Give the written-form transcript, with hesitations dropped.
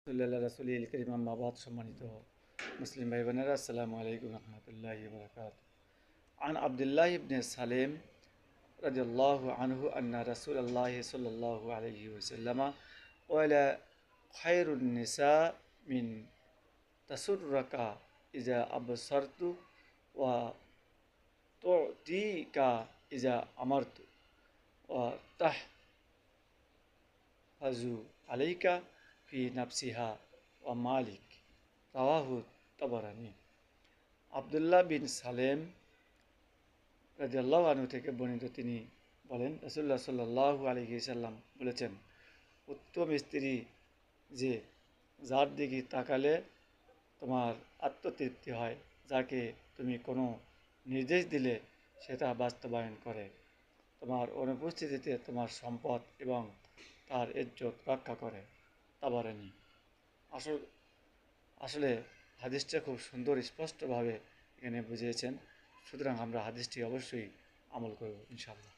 রাসূলুল্লাহ রাসূলিল কারীম আম্মা বাদ সম্মানিত মুসলিম ভাই বোনেরা আসসালামু আলাইকুম রাহমাতুল্লাহি ওয়া বারাকাতুহু আন আব্দুল্লাহ ইবনে সালেম রাদিয়াল্লাহু আনহু আন্না রাসূলুল্লাহ সাল্লাল্লাহু আলাইহি ওয়াসাল্লাম ক্বালা খায়রুন নিসা মিন তাসুররাকা ইজা আবসারতু ওয়া তু'তিকা ইজা আমারতু ওয়া তাহফাজু আলাইকা ফি নাফসিহা ওয়া মালিক রাওয়াহু তাবারানি। আবদুল্লাহ বিন সালেম রাদিয়াল্লাহু আনহু থেকে বর্ণিত, তিনি বলেন রাসূলুল্লাহ সাল্লাল্লাহু আলাইহি সাল্লাম বলেছেন, উত্তম স্ত্রী যে যার দিকে তাকালে তোমার আত্মতৃপ্তি হয়, যাকে তুমি কোনো নির্দেশ দিলে সেটা বাস্তবায়ন করে, তোমার অনুপস্থিতিতে তোমার সম্পদ এবং তার ইজ্জত রক্ষা করে। তাবারানি। আসল আসলে হাদিসটা খুব সুন্দর স্পষ্টভাবে এখানে বুঝিয়েছেন। সুতরাং আমরা হাদিসটি অবশ্যই আমল করব ইনশাআল্লাহ।